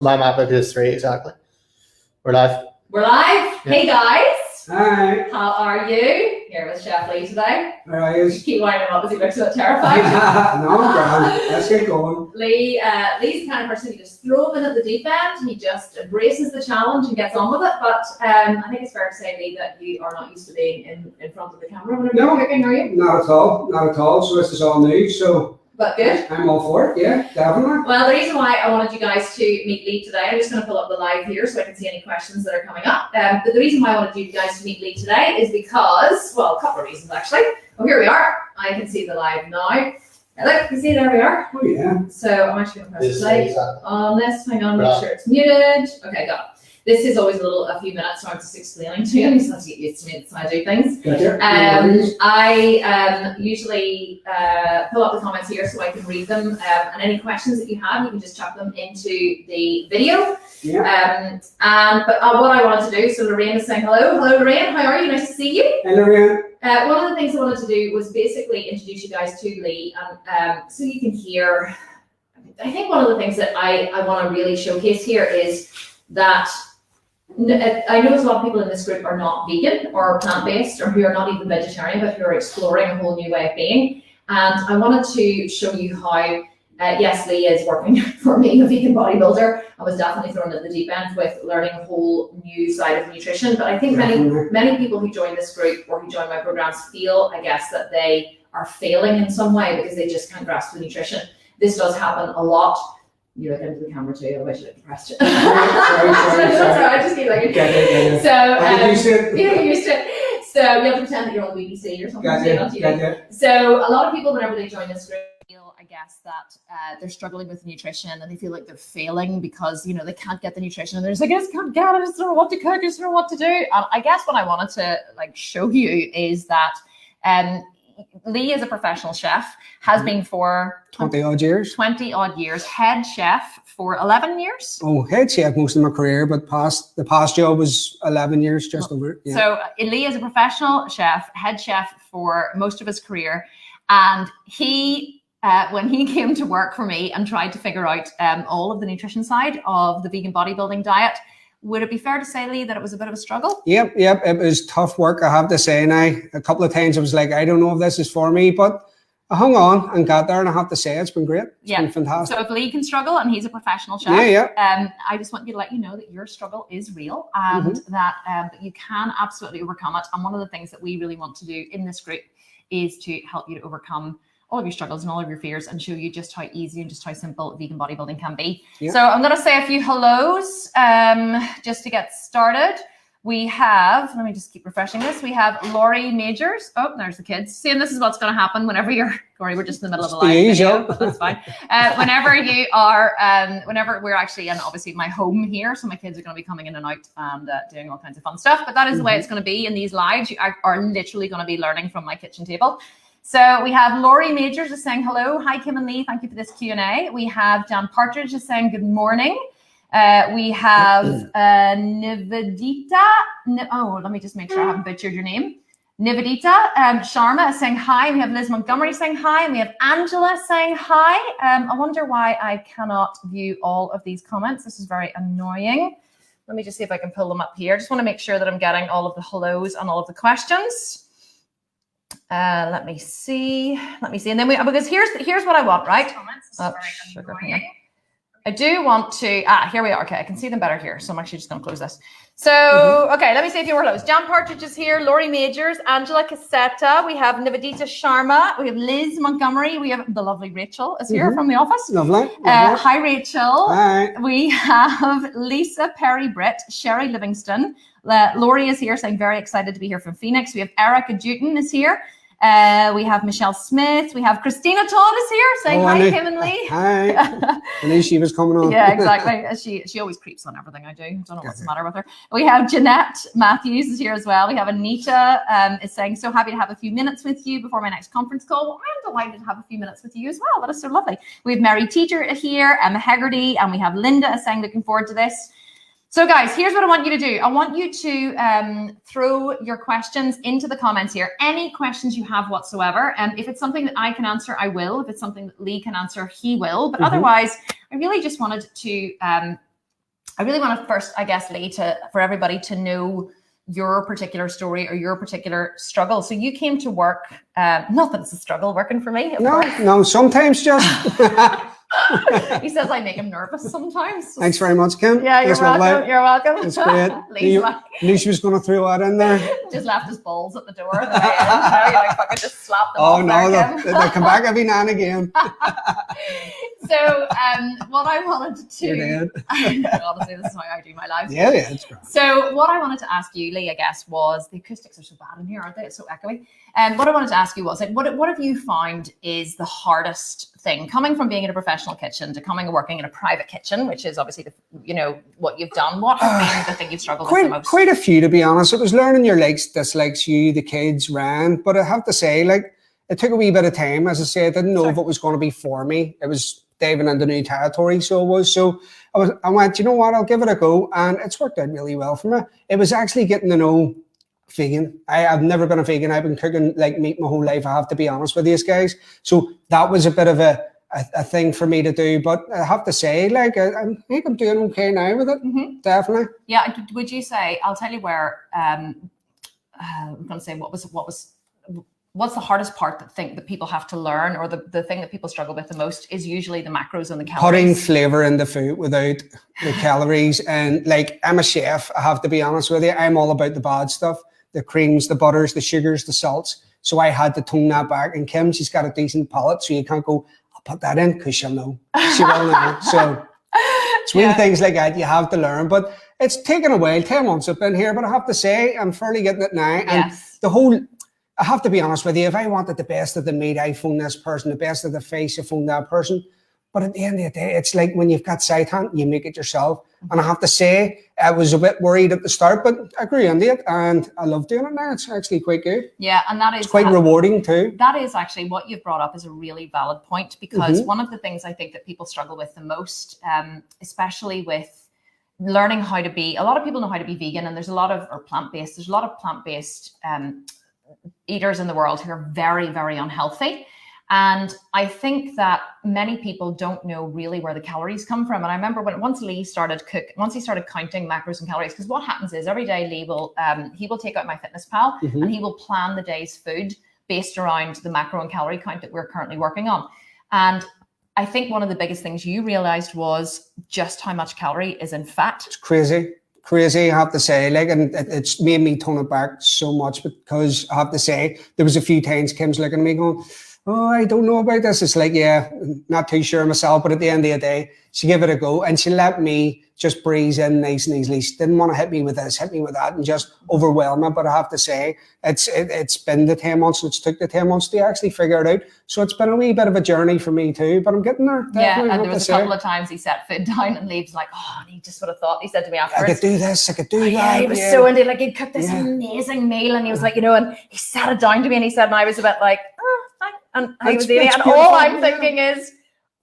My map is 3, exactly. We're live. We're live. Yeah. Hey guys. Hi. How are you? Here with Chef Lee today. How are you? Keep winding up as he looks so terrified. No, grand. Let's get going. Lee's the kind of person you just throw him in at the deep end. He just embraces the challenge and gets on with it. But I think it's fair to say, Lee, that you are not used to being in front of the camera whenever you're cooking, are you? Not at all. Not at all. So this is all new. So. But good. I'm all for it, yeah, definitely. Well, the reason why I wanted you guys to meet Lee today, I'm just going to pull up the live here so I can see any questions that are coming up. But the reason why I wanted you guys to meet Lee today is because, well, a couple of reasons actually. Oh, here we are. I can see the live now. Look, you see, there we are. Oh, yeah. So I'm actually going to press play on this. Hang on, make sure it's muted. Okay, got it. This is always a few minutes, so I'm just explaining to you. I'm just have to get used to me. That's how I do things. Gotcha. I usually pull up the comments here so I can read them. And any questions that you have, you can just chuck them into the video. Yeah. But what I wanted to do, so Lorraine is saying hello. Hello, Lorraine. How are you? Nice to see you. Hey, Lorraine. One of the things I wanted to do was basically introduce you guys to Lee, and so you can hear. I think one of the things that I want to really showcase here is that. I know a lot of people in this group are not vegan or plant-based or who are not even vegetarian, but who are exploring a whole new way of being. And I wanted to show you how, yes, Lee is working for being a vegan bodybuilder. I was definitely thrown at the deep end with learning a whole new side of nutrition. But I think many people who join this group or who join my programs feel, I guess, that they are failing in some way because they just can't grasp the nutrition. This does happen a lot. You look into the camera too, otherwise you look depressed. Sorry. I just keep looking. So, you're used to it. Yeah, you're used to it. So you have to pretend that you're on the BBC or something. So a lot of people, whenever they join this group, feel, I guess, that they're struggling with nutrition and they feel like they're failing because, you know, they can't get the nutrition and they're just like, I just can't get it, I just don't know what to cook, I just don't know what to do. And I guess what I wanted to show you is that Lee is a professional chef, has been for 20 odd years, head chef for 11 years. Oh, head chef most of my career, but the past job was 11 years, just over. Yeah. So Lee is a professional chef, head chef for most of his career. And he, when he came to work for me and tried to figure out all of the nutrition side of the vegan bodybuilding diet, would it be fair to say, Lee, that it was a bit of a struggle? Yep. It was tough work, I have to say. And a couple of times I was like, I don't know if this is for me, but I hung on and got there. And I have to say, it's been great. It's been fantastic. So if Lee can struggle and he's a professional chef, I just want you to let you know that your struggle is real and that you can absolutely overcome it. And one of the things that we really want to do in this group is to help you to overcome all of your struggles and all of your fears and show you just how easy and just how simple vegan bodybuilding can be. Yeah. So I'm going to say a few hellos just to get started. We have, let me just keep refreshing this. We have Laurie Majors. Oh, there's the kids. See, and this is what's going to happen whenever you're, Laurie, we're just in the middle of a live video, but that's fine. Whenever you are, whenever we're actually in obviously my home here, so my kids are going to be coming in and out and doing all kinds of fun stuff, but that is the way it's going to be in these lives. You are literally going to be learning from my kitchen table. So we have Laurie Majors is saying hello. Hi, Kim and Lee. Thank you for this Q&A. We have Jan Partridge is saying good morning. We have Nivedita. Let me just make sure I haven't butchered your name. Nivedita Sharma is saying hi. We have Liz Montgomery saying hi. And we have Angela saying hi. I wonder why I cannot view all of these comments. This is very annoying. Let me just see if I can pull them up here. Just want to make sure that I'm getting all of the hellos and all of the questions. Let me see. And then because here's what I want, right? Sugar. I do want to, here we are. Okay, I can see them better here. So I'm actually just going to close this. So, okay, let me see a few more hellos. Jan Partridge is here, Laurie Majors, Angela Cassetta. We have Nivedita Sharma. We have Liz Montgomery. We have the lovely Rachel is here from the office. Lovely. Hi, Rachel. Hi. We have Lisa Perry-Britt, Sherry Livingston. Laurie is here saying very excited to be here from Phoenix. We have Erica Dutton is here. We have Michelle Smith. We have Christina Todd is here saying hi, Kim and Lee. Hi. I knew she was coming on. Yeah, exactly. She always creeps on everything I do. I don't know what's the matter with her. We have Jeanette Matthews is here as well. We have Anita is saying, so happy to have a few minutes with you before my next conference call. Well, I'm delighted to have a few minutes with you as well. That is so lovely. We have Mary Teacher here, Emma Hegarty, and we have Linda is saying, looking forward to this. So guys, here's what I want you to do. I want you to throw your questions into the comments here. Any questions you have whatsoever. And if it's something that I can answer, I will. If it's something that Lee can answer, he will. But otherwise, I really just wanted to I really want to first, I guess, Lee, for everybody to know your particular story or your particular struggle. So you came to work, not that it's a struggle working for me. No, sometimes just. He says I make him nervous sometimes. Thanks very much, Kim. Yeah, you're welcome. You're welcome. That's great. Knew she was going to throw that in there. Just left his balls at the door. And then I fucking just slapped them off. No, they come back every now and again. So, what I wanted to, honestly, this is how I do my life. Yeah, it's great. So, what I wanted to ask you, Lee, I guess, was the acoustics are so bad in here, aren't they? It's so echoey. And what I wanted to ask you was, like, what have you found is the hardest thing coming from being in a professional kitchen to coming and working in a private kitchen, which is obviously what you've done. What has been the thing you've struggled with the most? Quite a few, to be honest. It was learning your likes, dislikes, the kids, ran. But I have to say, like, it took a wee bit of time. As I say, I didn't know if it was going to be for me. It was diving into new territory, so it was. So I went, you know what, I'll give it a go, and it's worked out really well for me. It was actually getting to know vegan. I've never been a vegan. I've been cooking like meat my whole life, I have to be honest with these guys. So that was a bit of a thing for me to do. But I have to say, like, I think I'm doing okay now with it. Mm-hmm. Definitely. Yeah. Would you say, I'll tell you where, I'm going to say what's the hardest part that people have to learn, or the thing that people struggle with the most is usually the macros and the calories. Putting flavor in the food without the calories. And like, I'm a chef, I have to be honest with you. I'm all about the bad stuff, the creams, the butters, the sugars, the salts. So I had to tone that back. And Kim, she's got a decent palate, so you can't go, I'll put that in, because she'll know. She will know. So it's weird things like that you have to learn. But it's taken a while. 10 months I've been here, but I have to say I'm fairly getting it now. And I have to be honest with you, if I wanted the best of the meat, I phone this person, the best of the face, I phone that person. But at the end of the day, it's like when you've got seitan, you make it yourself. And I have to say, I was a bit worried at the start, but I grew into it, and I love doing it now. It's actually quite good. Yeah, and that is quite rewarding too. That is actually what you've brought up is a really valid point, because one of the things I think that people struggle with the most, especially with learning how to be, a lot of people know how to be vegan, and there's a lot of, or plant-based, there's a lot of plant-based eaters in the world who are very, very unhealthy. And I think that many people don't know really where the calories come from. And I remember once he started counting macros and calories, because what happens is every day Lee will, he will take out MyFitnessPal and he will plan the day's food based around the macro and calorie count that we're currently working on. And I think one of the biggest things you realized was just how much calorie is in fat. It's crazy, I have to say, like, and it's made me tone it back so much, because I have to say, there was a few times Kim's looking at me going, oh, I don't know about this. It's like, yeah, not too sure myself, but at the end of the day, she gave it a go, and she let me just breeze in nice and easily. She didn't want to hit me with this, hit me with that, and just overwhelm me. But I have to say, it's been the 10 months, it's took the 10 months to actually figure it out. So it's been a wee bit of a journey for me too, but I'm getting there. Yeah, and there was a couple of times he set food down and Leaves like, oh, and he just would have thought, he said to me afterwards, I could do this, I could do that. Yeah, he was so into, like, he'd cooked this amazing meal, and he was like, and he sat it down to me, and he said, and I was a bit like, and I was eating, and all I'm thinking is,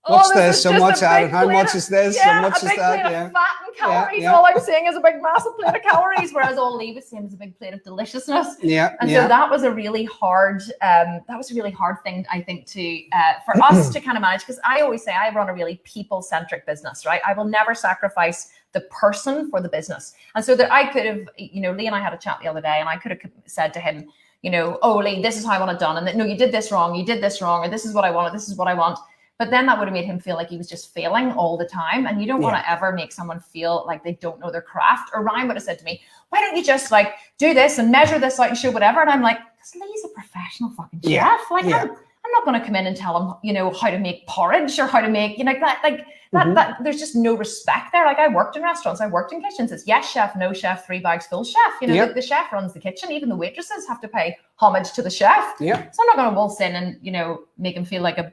what's this? So much added. How much is this? Yeah, so much is that? Plate of fat and calories. All I'm seeing is a big massive plate of calories, whereas all Lee was saying was a big plate of deliciousness. Yeah. And so that was a really hard. Thing, I think, to for us to kind of manage, because I always say I run a really people-centric business, right? I will never sacrifice the person for the business. And so that I could have, Lee and I had a chat the other day, and I could have said to him, oh, Lee, this is how I want it done, and no, you did this wrong, or this is what I wanted, this is what I want. But then that would have made him feel like he was just failing all the time. And you don't want to ever make someone feel like they don't know their craft. Or Ryan would have said to me, why don't you just like do this and measure this out and show whatever? And I'm like, because Lee's a professional fucking chef. Like, I'm not going to come in and tell him, how to make porridge or how to make, that there's just no respect there. Like, I worked in restaurants, I worked in kitchens. It's yes, chef, no chef, 3 bags full chef. The chef runs the kitchen. Even the waitresses have to pay homage to the chef. Yeah. So I'm not going to waltz in and, make him feel like a.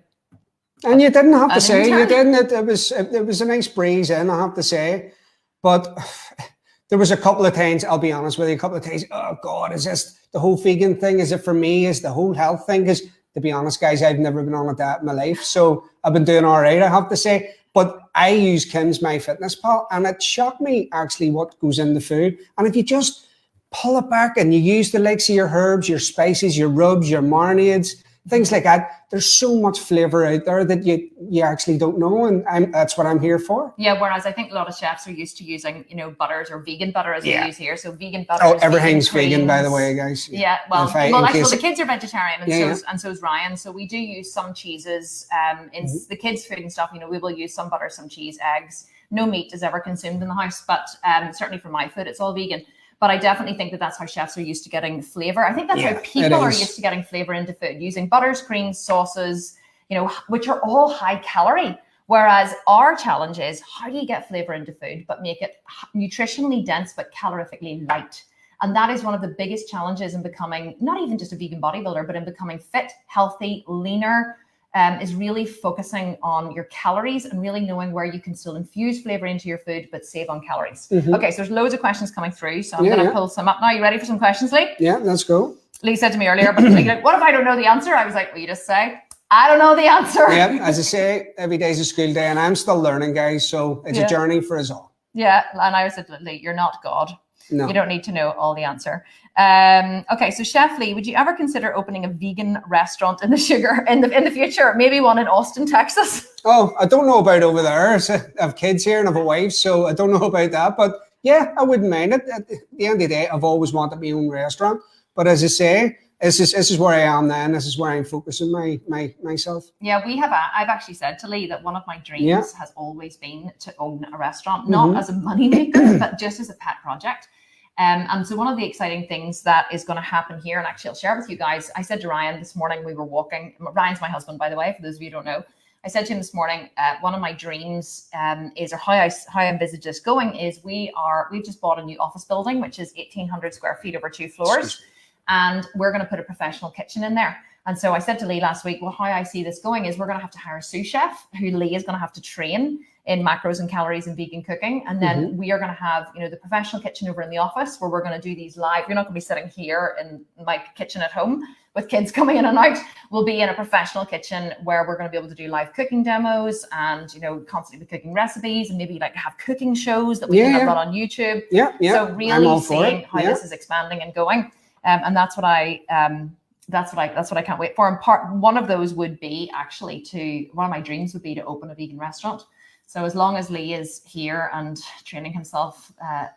And you didn't have to say, you didn't. It was a nice breeze in, I have to say. But there was a couple of times, I'll be honest with you, oh God, is this the whole vegan thing? Is it for me? Is the whole health thing? Because to be honest, guys, I've never been on a diet in my life. So I've been doing all right, I have to say. But I use Kim's MyFitnessPal, and it shocked me actually what goes in the food. And if you just pull it back and you use the likes of your herbs, your spices, your rubs, your marinades, things like that. There's so much flavor out there that you actually don't know, and that's what I'm here for. Yeah, whereas I think a lot of chefs are used to using, butters or vegan butter as we use here. So vegan butter. Oh, everything's vegan, by the way, guys. Yeah, well, the kids are vegetarian, and so is Ryan. So we do use some cheeses in the kids' food and stuff. We will use some butter, some cheese, eggs. No meat is ever consumed in the house, but certainly for my food, it's all vegan. But I definitely think that that's how chefs are used to getting flavor. I think that's how people are used to getting flavor into food, using butters, creams, sauces, which are all high calorie. Whereas our challenge is, how do you get flavor into food, but make it nutritionally dense, but calorifically light? And that is one of the biggest challenges in becoming not even just a vegan bodybuilder, but in becoming fit, healthy, leaner, is really focusing on your calories and really knowing where you can still infuse flavor into your food, but save on calories. Okay, so there's loads of questions coming through. So I'm going to pull some up now. You ready for some questions, Lee? Yeah, let's go. Lee said to me earlier, but like, what if I don't know the answer? I was like, will you just say, I don't know the answer? Yeah, as I say, every day's a school day and I'm still learning, guys. So it's a journey for us all. Yeah, and I said, Lee, you're not God. No. You don't need to know all the answer. Okay, so Chef Lee, would you ever consider opening a vegan restaurant in the future? Maybe one in Austin, Texas? Oh, I don't know about over there. So I have kids here and I have a wife, so I don't know about that. But yeah, I wouldn't mind it. At the end of the day, I've always wanted my own restaurant. But as I say, this is where I am then. This is where I'm focusing myself. Yeah, I've actually said to Lee that one of my dreams has always been to own a restaurant, not as a money maker, but just as a pet project. And so one of the exciting things that is going to happen here, and actually I'll share it with you guys. I said to Ryan this morning, we were walking. Ryan's my husband, by the way, for those of you who don't know. I said to him this morning, one of my dreams is, or how I envisage this going is, we've just bought a new office building, which is 1,800 square feet over 2 floors. And we're going to put a professional kitchen in there. And so I said to Lee last week, well, how I see this going is we're going to have to hire a sous chef who Lee is going to have to train in macros and calories and vegan cooking. And then we are going to have, the professional kitchen over in the office where we're going to do these live. You're not going to be sitting here in my kitchen at home with kids coming in and out. We'll be in a professional kitchen where we're going to be able to do live cooking demos and, constantly be cooking recipes and maybe like have cooking shows that we can run on YouTube. So really seeing how this is expanding and going. And that's what I can't wait for. And one of those would be one of my dreams would be to open a vegan restaurant. So as long as Lee is here and training himself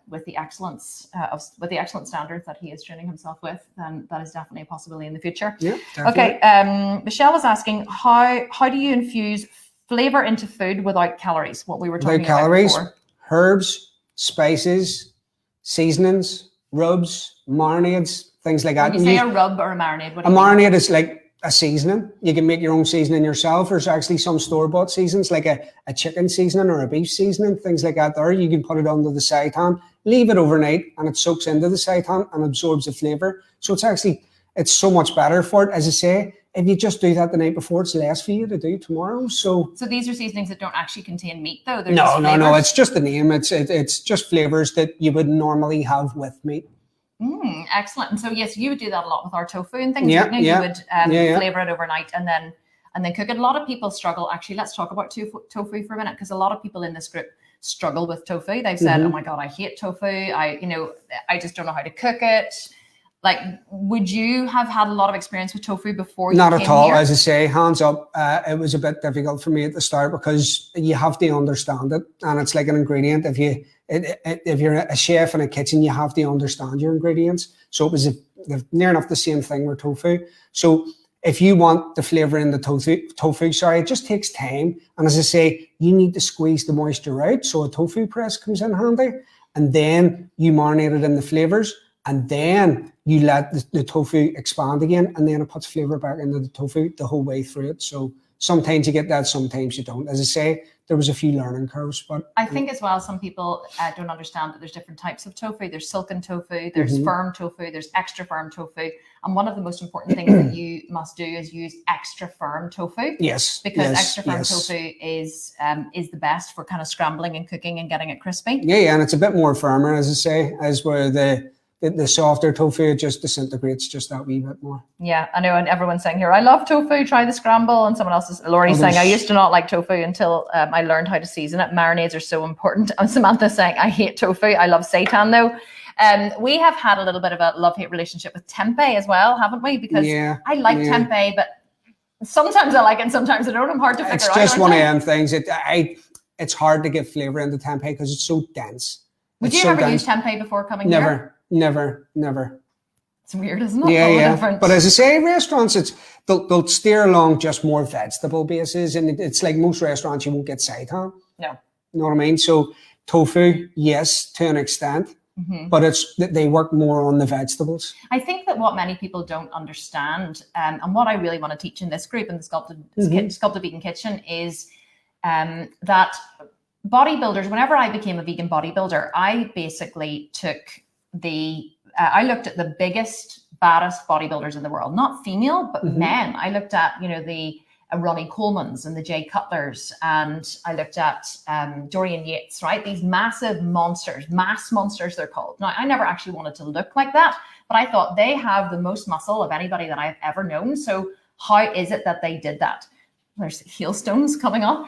with the excellent standards that he is training himself with, then that is definitely a possibility in the future. Yeah, definitely. Okay. Michelle was asking, how do you infuse flavor into food without calories? What we were talking about before. Herbs, spices, seasonings, rubs, marinades, things like that. When you say a rub or a marinade, what do you mean? Marinade is like a seasoning. You can make your own seasoning yourself. There's actually some store-bought seasonings, like a chicken seasoning or a beef seasoning, things like that there. You can put it under the seitan, leave it overnight, and it soaks into the seitan and absorbs the flavor. So it's so much better for it. As I say, if you just do that the night before, it's less for you to do tomorrow. So these are seasonings that don't actually contain meat, though? No. It's just the name. It's just flavors that you would normally have with meat. Excellent. And so yes, you would do that a lot with our tofu and things. You would flavor it overnight and then cook it. A lot of people struggle. Actually, let's talk about tofu for a minute, because a lot of people in this group struggle with tofu. They've said, "Oh my God, I hate tofu. I just don't know how to cook it." Like, would you have had a lot of experience with tofu before you Not came at all. here? As I say, hands up. It was a bit difficult for me at the start because you have to understand it, and it's like an ingredient. If you're a chef in a kitchen, you have to understand your ingredients. So it was near enough the same thing with tofu. So if you want the flavor in the tofu, it just takes time. And as I say, you need to squeeze the moisture out. So a tofu press comes in handy, and then you marinate it in the flavors. And then you let the tofu expand again, and then it puts flavor back into the tofu the whole way through it. So sometimes you get that, sometimes you don't. As I say, there was a few learning curves, but I think as well, some people don't understand that there's different types of tofu. There's silken tofu, there's firm tofu, there's extra firm tofu. And one of the most important things that you must do is use extra firm tofu. Yes. Because extra firm tofu is the best for kind of scrambling and cooking and getting it crispy. Yeah, and it's a bit more firmer, as I say, as where the softer tofu just disintegrates just that wee bit more. Yeah, I know, and everyone's saying here, I love tofu, try the scramble, and someone else is, Laurie's saying, I used to not like tofu until I learned how to season it. Marinades are so important. And Samantha's saying, I hate tofu, I love seitan though. We have had a little bit of a love-hate relationship with tempeh as well, haven't we? Because I like tempeh, but Sometimes I like it, sometimes I don't. I'm hard to figure out. It's just one of them things. It's hard to get flavor into tempeh because it's so dense. Would you ever use tempeh before coming here? Never. It's weird, isn't it? Yeah. But as I say, restaurants, they'll steer along just more vegetable bases, and it's like most restaurants, you won't get seitan. No. You know what I mean? So tofu, yes, to an extent, but they work more on the vegetables. I think that what many people don't understand, and what I really want to teach in this group in the Sculpted Vegan Kitchen is that bodybuilders, whenever I became a vegan bodybuilder, I basically took I looked at the biggest, baddest bodybuilders in the world, not female, but men. I looked at, the Ronnie Colemans and the Jay Cutlers, and I looked at Dorian Yates, right? These massive monsters, mass monsters they're called. Now, I never actually wanted to look like that, but I thought they have the most muscle of anybody that I've ever known. So how is it that they did that? There's hailstones coming on.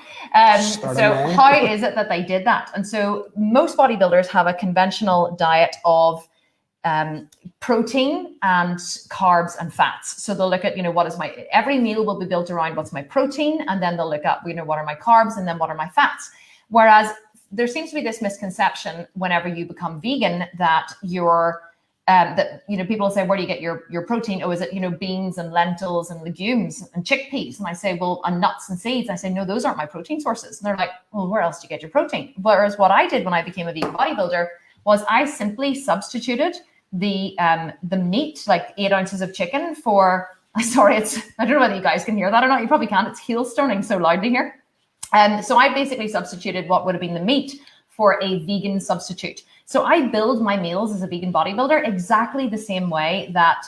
So how is it that they did that? And so most bodybuilders have a conventional diet of protein and carbs and fats. So they'll look at, every meal will be built around what's my protein, and then they'll look at, what are my carbs, and then what are my fats. Whereas there seems to be this misconception whenever you become vegan that people say, where do you get your protein? Oh, is it, beans and lentils and legumes and chickpeas? And I say, well, and nuts and seeds. I say, no, those aren't my protein sources. And they're like, well, where else do you get your protein? Whereas what I did when I became a vegan bodybuilder was I simply substituted the meat, like 8 ounces of chicken for, I don't know whether you guys can hear that or not. You probably can. It's hailstoning so loudly here. So I basically substituted what would have been the meat for a vegan substitute. So I build my meals as a vegan bodybuilder exactly the same way that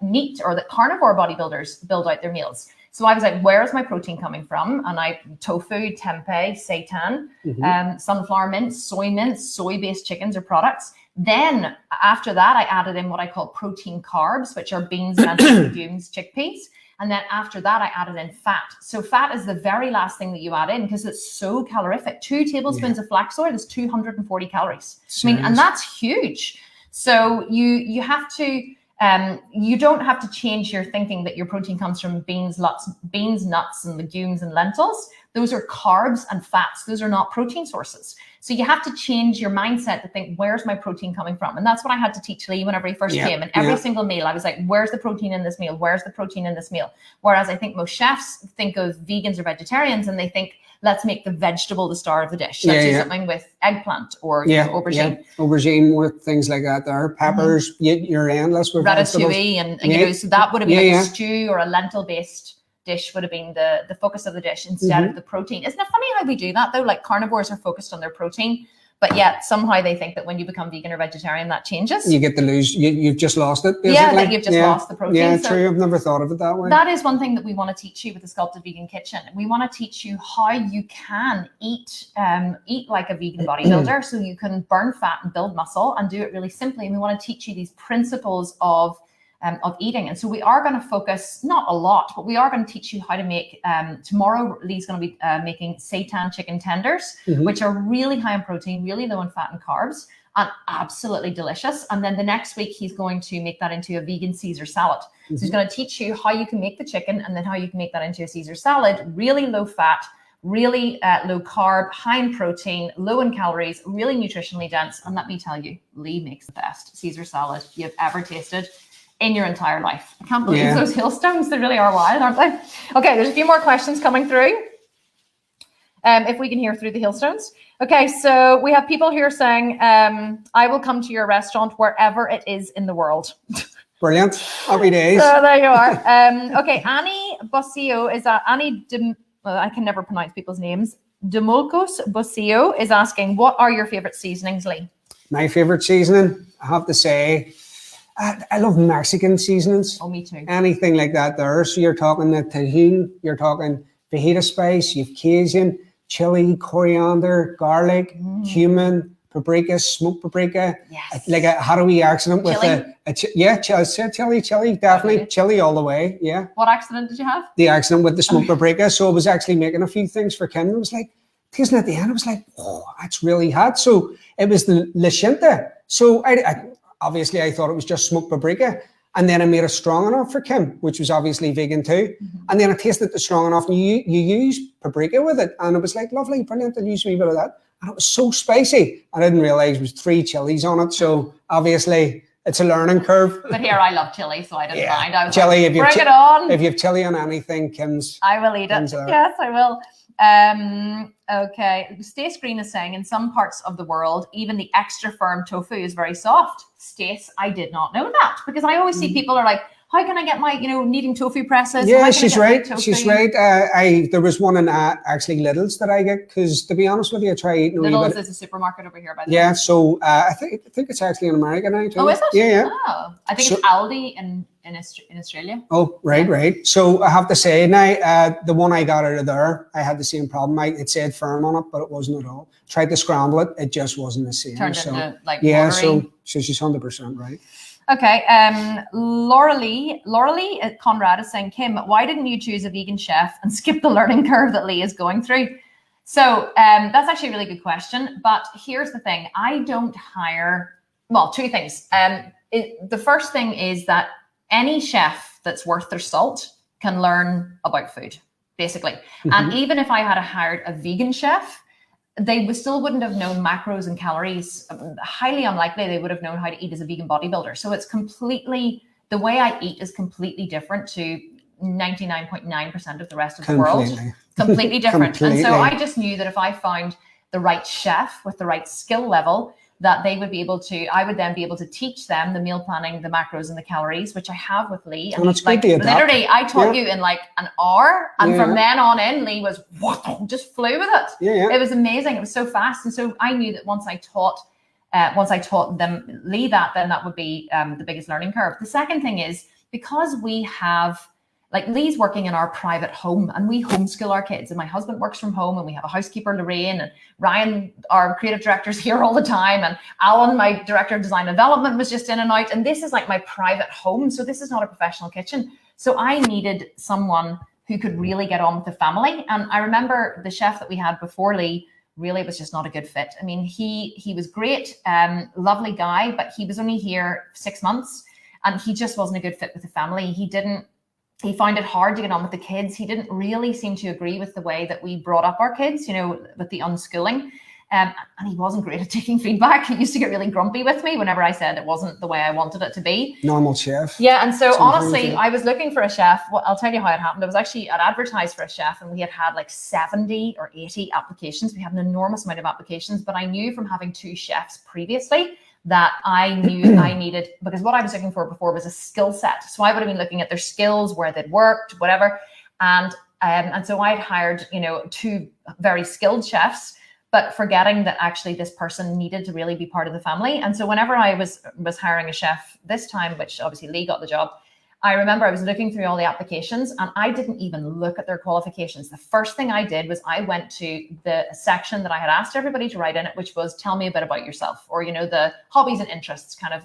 meat or that carnivore bodybuilders build out their meals. So I was like, where is my protein coming from? And tofu, tempeh, seitan, sunflower mince, soy-based chickens or products. Then after that, I added in what I call protein carbs, which are beans, lentils, legumes, chickpeas. And then after that, I added in fat. So fat is the very last thing that you add in because it's so calorific. 2 tablespoons of flax oil is 240 calories. And that's huge. So you have to, you don't have to change your thinking that your protein comes from beans, nuts, and legumes and lentils. Those are carbs and fats. Those are not protein sources. So you have to change your mindset to think, where's my protein coming from? And that's what I had to teach Lee whenever he first came. And every single meal, I was like, where's the protein in this meal? Where's the protein in this meal? Whereas I think most chefs think of vegans or vegetarians and they think, let's make the vegetable the star of the dish. Let's do something with eggplant or aubergine. Yeah. Aubergine with things like that there. Peppers, you're endless with ratatouille and so that would have been like a stew or a lentil-based dish would have been the focus of the dish instead of the protein. Isn't it funny how we do that though? Like carnivores are focused on their protein, but yet somehow they think that when you become vegan or vegetarian, that changes. You get to lose, you've just lost it, basically. Yeah, like you've just lost the protein. Yeah, so true. I've never thought of it that way. That is one thing that we want to teach you with the Sculpted Vegan Kitchen. We want to teach you how you can eat like a vegan bodybuilder so you can burn fat and build muscle and do it really simply. And we want to teach you these principles of eating. And so we are going to focus, not a lot, but we are going to teach you how to make, tomorrow Lee's going to be making seitan chicken tenders, which are really high in protein, really low in fat and carbs, and absolutely delicious. And then the next week, he's going to make that into a vegan Caesar salad. So he's going to teach you how you can make the chicken and then how you can make that into a Caesar salad, really low fat, really low carb, high in protein, low in calories, really nutritionally dense. And let me tell you, Lee makes the best Caesar salad you've ever tasted in your entire life. I can't believe those hailstones. They really are wild, aren't they? Okay, there's a few more questions coming through. If we can hear through the hailstones. Okay, so we have people here saying, I will come to your restaurant wherever it is in the world. Brilliant. Happy days. So there you are. Okay, Annie Bossio is I can never pronounce people's names. Demolkos Bossio is asking, what are your favorite seasonings, Lee? My favorite seasoning, I have to say, I love Mexican seasonings. Oh, me too. Anything like that there. So you're talking the Tajín, you're talking fajita spice, you've Cajun, chili, coriander, garlic, cumin, paprika, smoked paprika. Yes. Like had a wee accident with chili? chili, definitely. Chili all the way, yeah. What accident did you have? The accident with the smoked paprika. So I was actually making a few things for Kim. I was like, tasting at the end, I was like, oh, that's really hot. So it was the La Chinta. So I obviously, I thought it was just smoked paprika. And then I made it strong enough for Kim, which was obviously vegan too. And then I tasted it strong enough, and you use paprika with it. And it was like, lovely, brilliant, I'll use a wee bit of that. And it was so spicy. I didn't realize it was 3 chilies on it. So obviously it's a learning curve. But here, I love chili, so I didn't mind. I was chili, like, bring it on. If you have chili on anything, Kim's. I will eat it. Yes, I will. Okay. Stace Green is saying, in some parts of the world, even the extra firm tofu is very soft. Stace, I did not know that, because I always see people are like, how can I get my, kneading tofu presses? Yeah, she's right. She's right. There was one in actually Lidl's that I get, because to be honest with you, I try eating Lidl's is a supermarket over here, by the way. Yeah, so I think it's actually in America now too. Oh, is it? Yeah. Oh, I think it's Aldi in Australia. Oh, right. So I have to say now, the one I got out of there, I had the same problem. It said firm on it, but it wasn't at all. Tried to scramble it, it just wasn't the same. Turned into like yeah, watery. so she's 100% right. Okay, Lauralee Conrad is saying, Kim, why didn't you choose a vegan chef and skip the learning curve that Lee is going through? So that's actually a really good question. But here's the thing. I don't hire, well, 2 things. The first thing is that any chef that's worth their salt can learn about food, basically. And even if I had hired a vegan chef, they still wouldn't have known macros and calories. Highly unlikely they would have known how to eat as a vegan bodybuilder. So it's completely, the way I eat is completely different to 99.9% of the rest of the world. Completely different. And so I just knew that if I found the right chef with the right skill level, that they would be able to, I would then be able to teach them the meal planning, the macros and the calories, which I have with Lee. And it's like literally, I taught you in like an hour. And from then on in, Lee was just flew with it. It was amazing. It was so fast. And so I knew that once I taught them Lee that, then that would be the biggest learning curve. The second thing is, because we have, like, Lee's working in our private home and we homeschool our kids, and my husband works from home, and we have a housekeeper, Lorraine, and Ryan, our creative director, is here all the time, and Alan, my director of design and development, was just in and out, and this is like my private home, so this is not a professional kitchen. So I needed someone who could really get on with the family. And I remember the chef that we had before Lee really was just not a good fit. I mean, he was great, lovely guy, but he was only here 6 months, and he just wasn't a good fit with the family. He found it hard to get on with the kids. He didn't really seem to agree with the way that we brought up our kids, with the unschooling. And he wasn't great at taking feedback. He used to get really grumpy with me whenever I said it wasn't the way I wanted it to be. Normal chef. Yeah, and so honestly, I was looking for a chef. Well, I'll tell you how it happened. I was actually advertised for a chef, and we had like 70 or 80 applications. We had an enormous amount of applications, but I knew from having 2 chefs previously that I knew I needed, because what I was looking for before was a skill set. So I would have been looking at their skills, where they'd worked, whatever. And so I'd hired, 2 very skilled chefs, but forgetting that actually this person needed to really be part of the family. And so whenever I was hiring a chef this time, which obviously Lee got the job, I remember I was looking through all the applications and I didn't even look at their qualifications. The first thing I did was I went to the section that I had asked everybody to write in it, which was tell me a bit about yourself, or, the hobbies and interests, kind of,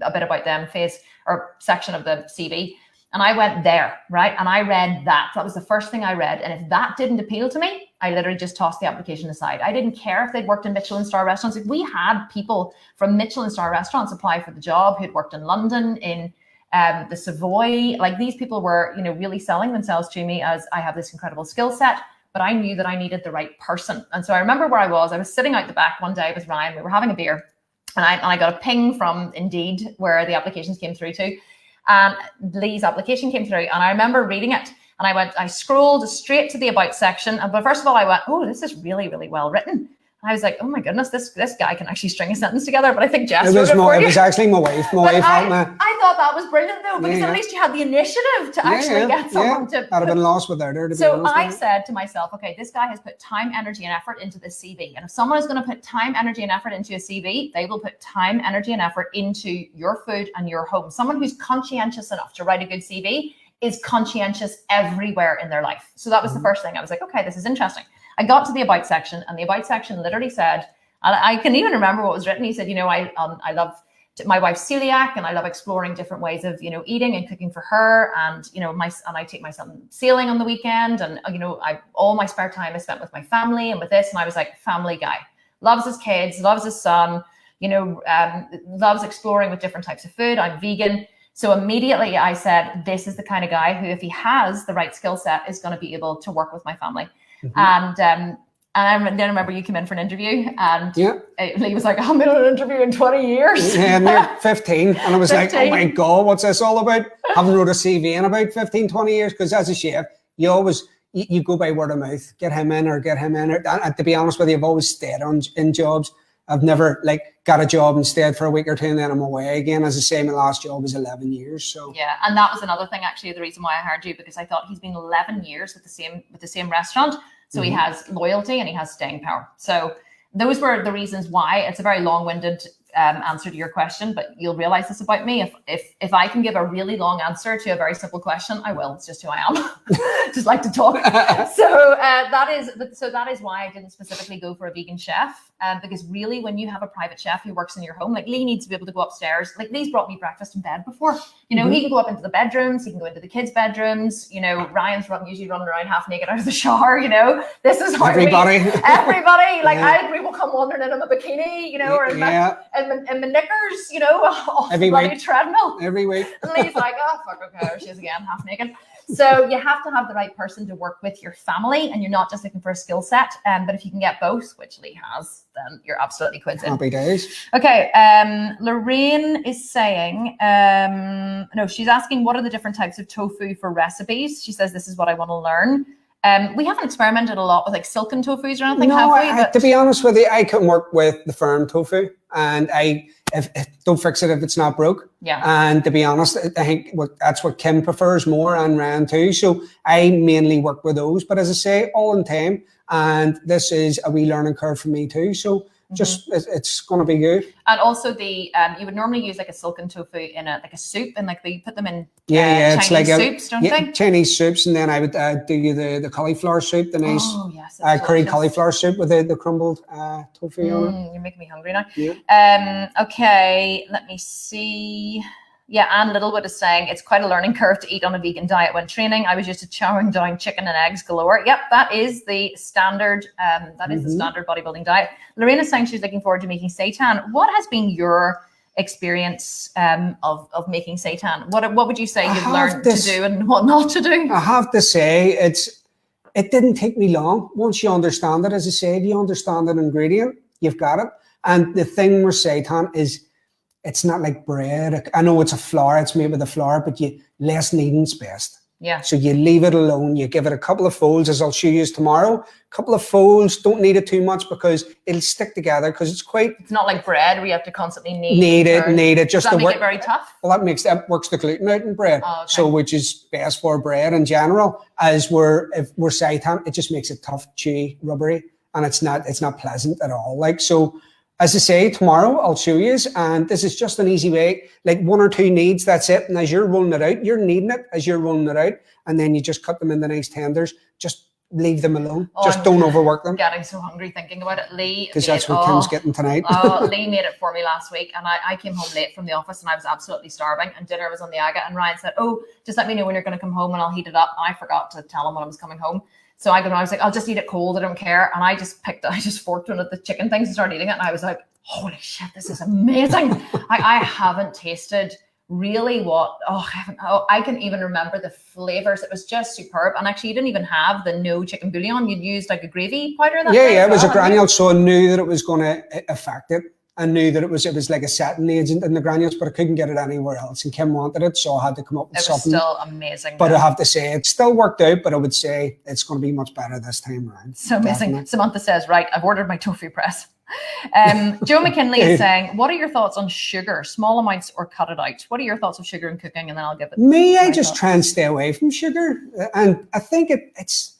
a bit about them phase or section of the CV. And I went there, right? And I read that. That was the first thing I read. And if that didn't appeal to me, I literally just tossed the application aside. I didn't care if they'd worked in Michelin star restaurants. Like, we had people from Michelin star restaurants apply for the job who'd worked in London, in the Savoy. Like, these people were, really selling themselves to me as I have this incredible skill set, but I knew that I needed the right person. And so I remember where I was sitting out the back one day with Ryan. We were having a beer, and I got a ping from Indeed where the applications came through to. And Lee's application came through, and I remember reading it, and I scrolled straight to the about section. But first of all, I went, oh, this is really, really well written. And I was like, oh my goodness, this guy can actually string a sentence together. But I think Jess wrote it for you. It was actually my wife. I thought that was brilliant though, because at least you had the initiative to actually get someone to. I'd have been lost without her. So I said to myself, okay, this guy has put time, energy, and effort into this CV. And if someone is going to put time, energy, and effort into a CV, they will put time, energy, and effort into your food and your home. Someone who's conscientious enough to write a good CV is conscientious everywhere in their life. So that was the first thing. I was like, okay, this is interesting. I got to the about section, and the about section literally said, and I can even remember what was written. He said, I love my wife's celiac, and I love exploring different ways of, eating and cooking for her. And, I take my son sailing on the weekend, and, all my spare time is spent with my family and with this. And I was like, family guy, loves his kids, loves his son, loves exploring with different types of food. I'm vegan. So immediately I said, this is the kind of guy who, if he has the right skill set, is going to be able to work with my family. And then I remember you came in for an interview, and Lee was like, I haven't been on an interview in 20 years. Yeah, near 15. And I was 15. like, oh my God, what's this all about? Haven't wrote a CV in about 15, 20 years. Because as a chef, you always, you go by word of mouth, get him in. And to be honest with you, I've always stayed in jobs. I've never got a job and stayed for a week or two and then I'm away again. As I say, my last job was 11 years. So yeah, and that was another thing, actually, the reason why I hired you, because I thought he's been 11 years with the same restaurant. So he has loyalty and he has staying power. So those were the reasons why. It's a very long-winded answer to your question, but you'll realize this about me. If I can give a really long answer to a very simple question, I will. It's just who I am. Just like to talk. So that is why I didn't specifically go for a vegan chef. Because really, when you have a private chef who works in your home, like Lee needs to be able to go upstairs. Like Lee's brought me breakfast in bed before. You know, he can go up into the bedrooms. He can go into the kids' bedrooms. You know, Ryan's usually running around half naked out of the shower. You know, this is how everybody. Like we will come wandering in a bikini. You know, or in my knickers, you know, off the bloody treadmill. Every week. And Lee's like, oh, fuck, okay, there she is again, half naked. So you have to have the right person to work with your family, and you're not just looking for a skill set. But if you can get both, which Lee has, then you're absolutely quids in. Happy days. Okay, Lorraine is saying, no, she's asking, what are the different types of tofu for recipes? She says, this is what I want to learn. We haven't experimented a lot with silken tofus or anything, have we? To be honest with you, I can work with the firm tofu, and if don't fix it if it's not broke. Yeah. And to be honest, I think that's what Kim prefers more, and Ryan too. So I mainly work with those. But as I say, all in time, and this is a wee learning curve for me too. So just it's going to be good. And also the you would normally use a silken tofu in a soup, and they put them in Chinese it's like soups, don't they? Chinese soups, and then I would do you the cauliflower soup, the nice curry cauliflower soup with the crumbled tofu on it. You're making me hungry now. Yeah. Okay, let me see. Yeah, Anne Littlewood is saying it's quite a learning curve to eat on a vegan diet when training. I was used to chowing down chicken and eggs galore. Yep, that is the standard. The standard bodybuilding diet. Lorraine is saying she's looking forward to making seitan. What has been your experience of making seitan? What would you say you've learned to do and what not to do? I have to say it didn't take me long. Once you understand it, as I said, you understand an ingredient, you've got it. And the thing with seitan is, it's not like bread. I know it's a flour, it's made with a flour, but less kneading's best. Yeah. So you leave it alone. You give it a couple of folds, as I'll show you tomorrow. A couple of folds, don't knead it too much because it'll stick together because it's not like bread where you have to constantly knead it. Just Does that make it very tough? Well, that works the gluten out in bread. Oh, okay. So which is best for bread in general. If we're seitan, it just makes it tough, chewy, rubbery, and it's not pleasant at all. So as I say, tomorrow I'll show you, and this is just an easy way, like 1 or 2 kneads, that's it. And as you're rolling it out, you're kneading it as you're rolling it out, and then you just cut them into nice tenders. Just leave them alone. Just don't overwork them. I'm getting so hungry thinking about it. Lee, because that's what Kim's getting tonight. Lee made it for me last week, and I came home late from the office, and I was absolutely starving, and dinner was on the aga, and Ryan said, oh, just let me know when you're going to come home, and I'll heat it up. And I forgot to tell him when I was coming home. So I was like, I'll just eat it cold. I don't care. And I just forked one of the chicken things and started eating it. And I was like, holy shit, this is amazing. I haven't tasted really I can even remember the flavors. It was just superb. And actually, you didn't even have the no chicken bouillon. You'd used a gravy powder. It was a granule. So I knew that it was going to affect it. I knew that it was like a satin agent in the granules, but I couldn't get it anywhere else. And Kim wanted it, so I had to come up with something. It was still amazing. But I have to say, it still worked out, but I would say it's going to be much better this time around. So amazing. Definitely. Samantha says, right, I've ordered my tofu press. Joe McKinley is saying, what are your thoughts on sugar? Small amounts or cut it out? What are your thoughts of sugar in cooking? And then I'll give it. I just try and stay away from sugar. And I think it's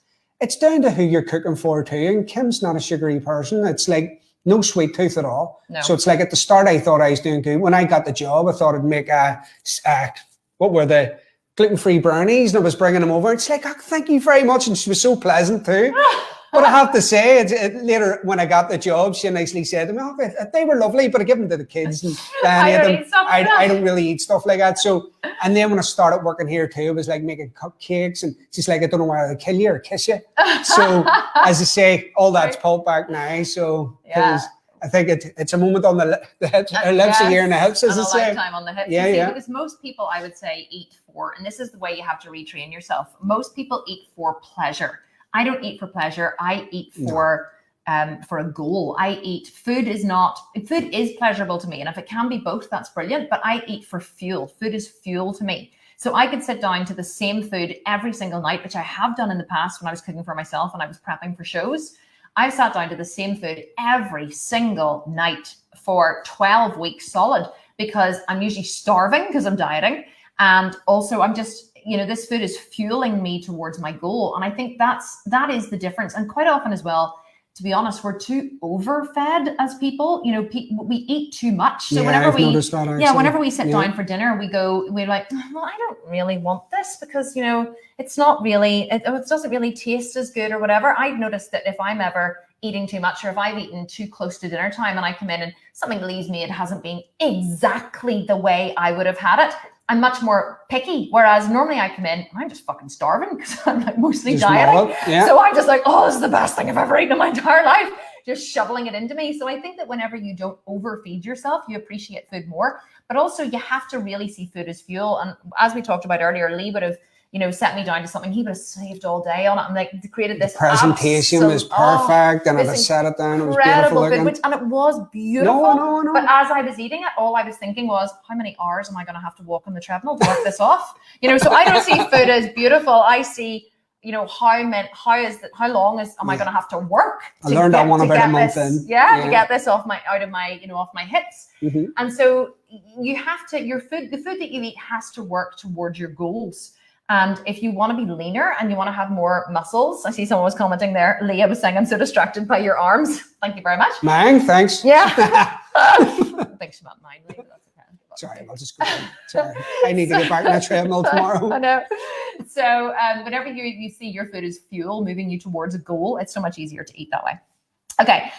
down to who you're cooking for too. And Kim's not a sugary person. It's like, no sweet tooth at all. No. So it's like at the start, I thought I was doing good. When I got the job, I thought I'd make what were the gluten-free brownies, and I was bringing them over. It's like, oh, thank you very much. And she was so pleasant too. But I have to say, later when I got the job, she nicely said to me, oh, they were lovely, but I give them to the kids. And I don't really eat stuff like that. So, and then when I started working here too, it was like making cupcakes, and she's like, I don't know whether to kill you or kiss you. So as I say, all that's pulled back now. So I think it's a moment on the hips, lips, a year in the hips, as and it a say. lifetime on the hips. Yeah, yeah. Because most people, I would say, eat for, and this is the way you have to retrain yourself. Most people eat for pleasure. I don't eat for pleasure. I eat for a goal. Food is pleasurable to me. And if it can be both, that's brilliant. But I eat for fuel. Food is fuel to me. So I could sit down to the same food every single night, which I have done in the past when I was cooking for myself and I was prepping for shows. I sat down to the same food every single night for 12 weeks solid because I'm usually starving because I'm dieting. And also I'm just, this food is fueling me towards my goal. And I think that is the difference. And quite often as well, to be honest, we're too overfed as people. We eat too much. So whenever we sit down for dinner, we're like, well, I don't really want this because, it's not really, it doesn't really taste as good or whatever. I've noticed that if I'm ever eating too much or if I've eaten too close to dinner time and I come in and something leaves me, it hasn't been exactly the way I would have had it, I'm much more picky. Whereas normally I come in and I'm just fucking starving because I'm like mostly dieting. So I'm just like, oh, this is the best thing I've ever eaten in my entire life. Just shoveling it into me. So I think that whenever you don't overfeed yourself, you appreciate food more. But also you have to really see food as fuel. And as we talked about earlier, Lee would have, set me down to something. He would have saved all day on it and created this. The presentation was perfect, and I set it down. It was beautiful looking. And it was beautiful. No. But as I was eating it, all I was thinking was, how many hours am I going to have to walk on the treadmill to work this off? So I don't see food as beautiful. I see, how long am I going to have to work? I learned that one about a month in. To get this off my hips. Mm-hmm. And so you have to, the food that you eat has to work towards your goals. And if you want to be leaner and you want to have more muscles, I see someone was commenting there. Leah was saying, I'm so distracted by your arms. Thank you very much. Mine, thanks. Yeah. I think she meant mine, Leah, but that's okay. Sorry, I'll just go. Sorry. I need to get back on the treadmill tomorrow. I know. So whenever you see your food as fuel, moving you towards a goal, it's so much easier to eat that way. Okay.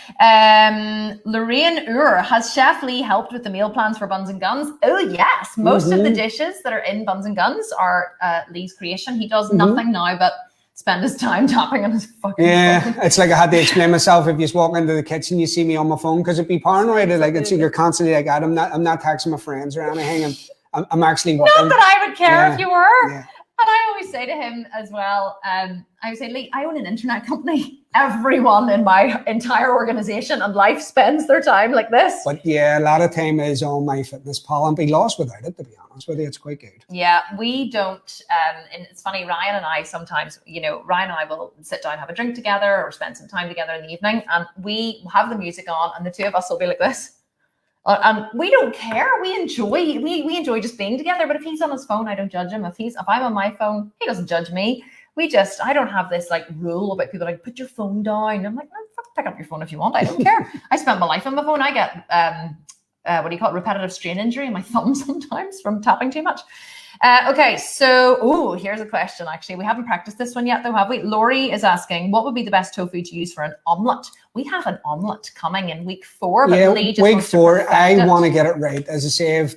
Lorraine has Chef Lee helped with the meal plans for Buns and Guns? Oh, yes. Most of the dishes that are in Buns and Guns are Lee's creation. He does nothing now but spend his time tapping on his fucking phone. It's like I had to explain myself. If you just walk into the kitchen, you see me on my phone because it'd be paranoid. You're constantly like, I'm not texting my friends or anything. I'm actually working. Not that I would care if you were. Yeah. And I always say to him as well, I would say, Lee, I own an internet company. Everyone in my entire organization and life spends their time like this. But yeah, a lot of time is on MyFitnessPal and be lost without it, to be honest with you. It's quite good. Yeah, we don't. And it's funny, Ryan and I sometimes, Ryan and I will sit down, have a drink together or spend some time together in the evening. And we have the music on and the two of us will be like this. And we don't care. We enjoy just being together. But if he's on his phone, I don't judge him. If I'm on my phone, he doesn't judge me. I don't have this rule about people put your phone down. I'm like, no, fuck, pick up your phone if you want. I don't care. I spend my life on my phone. I get repetitive strain injury in my thumb sometimes from tapping too much. Okay, so here's a question. Actually, we haven't practiced this one yet, though, have we? Laurie is asking, what would be the best tofu to use for an omelette? We have an omelette coming in week 4, but Lee just week wants 4. I want to get it right. As I say, I've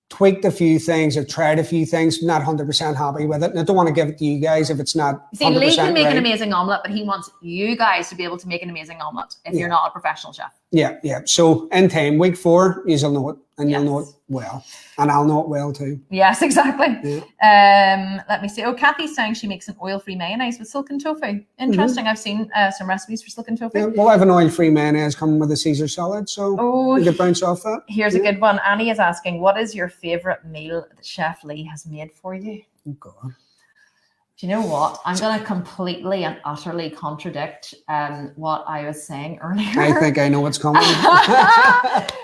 tweaked a few things, I've tried a few things, not 100% happy with it. And I don't want to give it to you guys if it's not 100% See, Lee can make right. an amazing omelette, but he wants you guys to be able to make an amazing omelette if you're not a professional chef. Yeah. So in time, week 4, you'll know it, and you'll know it well. And I'll know it well too. Yes, exactly. Yeah. Let me see. Oh, Kathy's saying she makes an oil-free mayonnaise with silken tofu. Interesting. I've seen some recipes for silken tofu. Yeah, well, I have an oil-free mayonnaise coming with a Caesar salad, so you can bounce off that. Here's a good one. Annie is asking, what is your favorite meal that Chef Lee has made for you? Oh, God. Do you know what? I'm going to completely and utterly contradict what I was saying earlier. I think I know what's coming.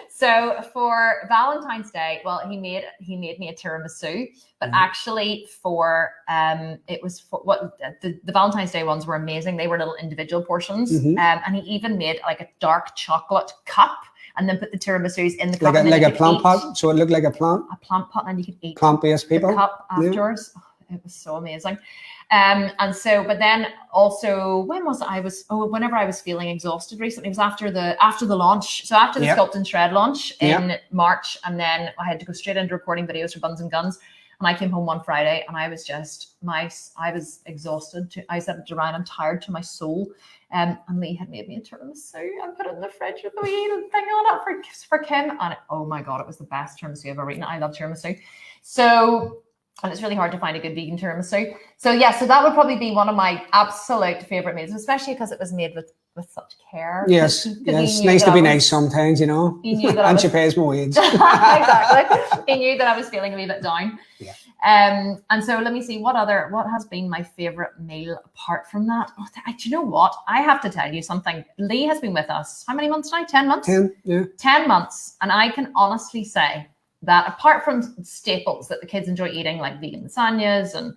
So for Valentine's Day, well, he made me a tiramisu, but actually for it was for what the Valentine's Day ones were amazing. They were little individual portions, and he even made a dark chocolate cup. And then put the tiramisus in the cup. Like a plant pot, so it looked like a plant. A plant pot, and you could eat plant-based people. The cup afterwards. Yeah. Oh, it was so amazing. And so, but then also, when was it? Whenever I was feeling exhausted recently, it was after the launch. So after the Sculpted and Shred launch in March, and then I had to go straight into recording videos for Buns and Guns. And I came home one Friday and I was just, I was exhausted. I said to Ryan, I'm tired to my soul. And Lee had made me a tiramisu and put it in the fridge with the wee thing on it for Kim. And oh my God, it was the best tiramisu I've ever eaten. I love tiramisu. So, and it's really hard to find a good vegan tiramisu. So yeah, so that would probably be one of my absolute favorite meals, especially because it was made with such care. Yes, it's nice to be nice sometimes, you know. He knew that and she pays my wage. Exactly. He knew that I was feeling a wee bit down. Yeah. And so let me see what has been my favorite meal apart from that. Oh, do you know what? I have to tell you something. Lee has been with us how many months now? 10 months? 10, yeah. 10 months. And I can honestly say that apart from staples that the kids enjoy eating, like vegan lasagnas and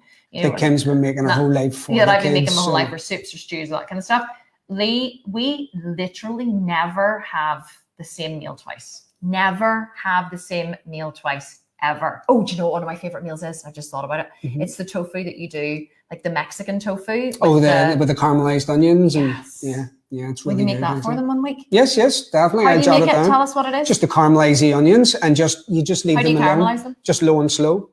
Kim's been making her whole life for I've been making my whole life for soups or stews, that kind of stuff. Lee, we literally never have the same meal twice. Never have the same meal twice, ever. Oh, do you know what one of my favorite meals is? I just thought about it. Mm-hmm. It's the tofu that you do, like the Mexican tofu. With the caramelized onions. Yes. And yeah, it's really good. Will you make good, that for them one week? Yes, definitely. How do you make it? Tell us what it is. Just to caramelize the onions and you just leave them alone. How do you caramelize them? Just low and slow.